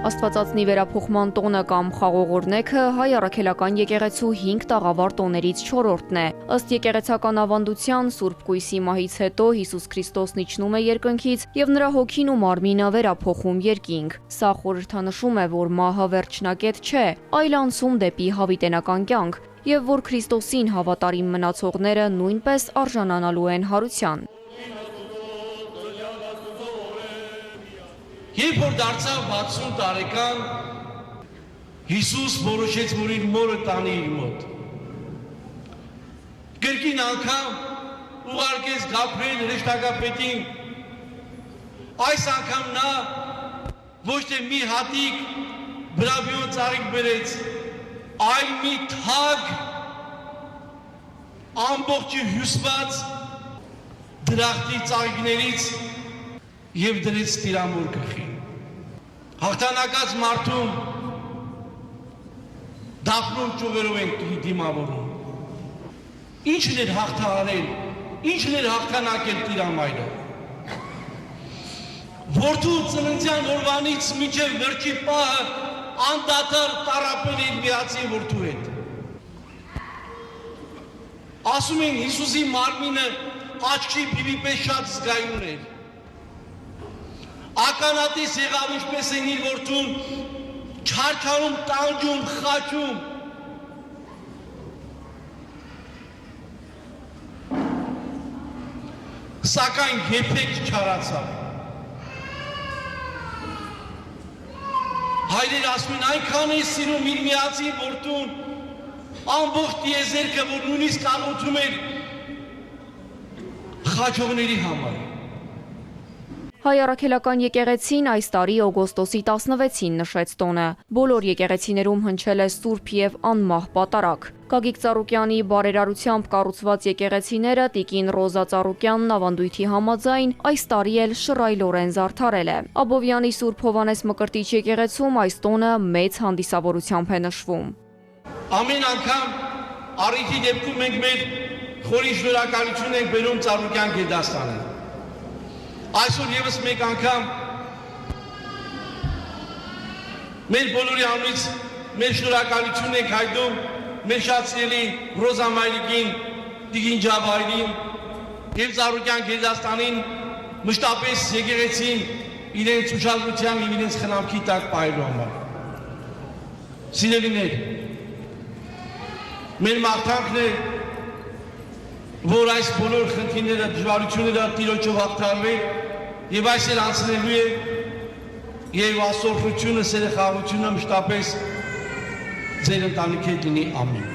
Աստվածածնի վերափոխման տոնը կամ խաղող օրհնեքը հայ առաքելական եկեղեցու 5 տաղավար տոներից 4-րդն է։ Ըստ եկեղեցական ավանդության Սուրբ Կույսի մահից հետո Հիսուս Քրիստոսն իջնում է երկնքից եւ նրա հոգին ու մարմինը վերափոխում երկինք։ Սա խորհրդանշում է, որ մահը վերջնակետ չէ, այլ անցում դեպի հավիտենական կյանք, եւ որ Քրիստոսին հավատարիմ մնացողները նույնպես արժանանալու են հարության։ Երբ որ դարձավ 60 տարեկան, Հիսուս որոշեց, որ իր մորը տանի իր մոտ։ Կրկին անգամ ուղարկեց Գաբրիել հրեշտակապետին, այս անգամ նա ոչ թե մի հատիկ բրավիոն ծաղիկ բերեց, այլ մի թագ ամբողջը հյուսված դրախտի ծաղիկներից և դրեց տիրամոր գլխին։ Հաղթանակած մարդուն դափնում ճյուղերով են դիմավորում։ Ինչն էր հաղթահարել, ինչն էր հաղթանակել տիրամայրը։ Որդու ծննդյան օրվանից մինչև վերջի պահը անդադար տառապել իր միացին որդու հետ։ Ասում են Հիսուսի մարմինը աչքի փիվի պես շատ զգայուն էր։ Ականատես եղավ ինչպես են իր որդուն չարչարում, տանջում, խաչում։ Սակայն երբեք չարացավ։ Հայրերը ասում են այնքան է սիրում իր միացին որդուն, ամբողջ տիեզերքը, որ նույնիսկ աղոթում էր խաչողների համար։ Հայ առաքելական եկեղեցին այս տարի օգոստոսի 16-ին նշեց տոնը։ Բոլոր եկեղեցիներում հնչել է սուրբ եւ անմահ պատարագ։ Գագիկ Ծառուկյանի բարերարությամբ կառուցված եկեղեցիները տիկին Ռոզա Ծառուկյանն ավանդույթի համաձայն այս տարի էլ շռայլորեն զարդարել է։ Աբովյանի Սուրբ Հովանես Մկրտիչ եկեղեցում այս տոնը մեծ հանդիսավորությամբ է նշվում։ Ամեն անգամ առիթի դեպքում մենք մեր խորին շնորհակալություն ենք բերում Ծառուկյան գերդաստանին։ Այսօր եւս մեկ անգամ մեր բոլորի անունից մեր շնորհակալությունն ենք հայտնում մեր շատ սիրելի Ռոզա Մայրիկին, Տիկին Ջավահիրին եւ Ծառուկյան գերդաստանին, մշտապես եկեղեցին իրենց ուշադրության եւ իրենց խնամքի տակ պահելու համար։ Սիրելիներ, մեր մաղթանքն է, որ այս բոլոր խնդիրները, դժվարությունները Տիրոջով հաղթահարվեն եւ այս էլ անցնելու է եւ ասորությունը, սերխաղությունը մշտապես ձեր ընտանիքի հետ լինի, ամեն։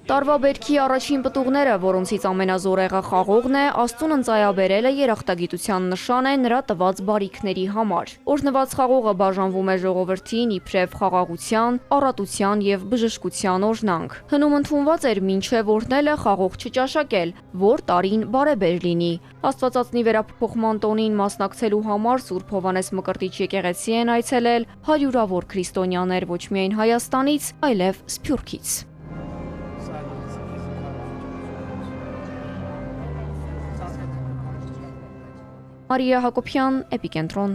Տարվա բերքի առաջին պտուղները, որոնցից ամենազորեղը խաղողն է, Աստծուն ընծայաբերելը երախտագիտության նշան է նրա տված բարիքների համար։ Օրհնված խաղողը բաժանվում է ժողովրդին իբրև խաղաղության, առատության եւ բժշկության օրհնանք։ Հնում ընդունված էր մինչև օրհնելը խաղող չճաշակել, որ տարին բարեբեր լինի։ Աստվածածնի վերափոխման տոնին մասնակցելու համար Սուրբ Հովանես Մկրտիչ եկեղեցի են այցելել հարյուրավոր քրիստոնյաներ ոչ միայն Հայաստանից, այլև Սփյուռքից։ Մարիա Հակոբյան, Էպիկենտրոն։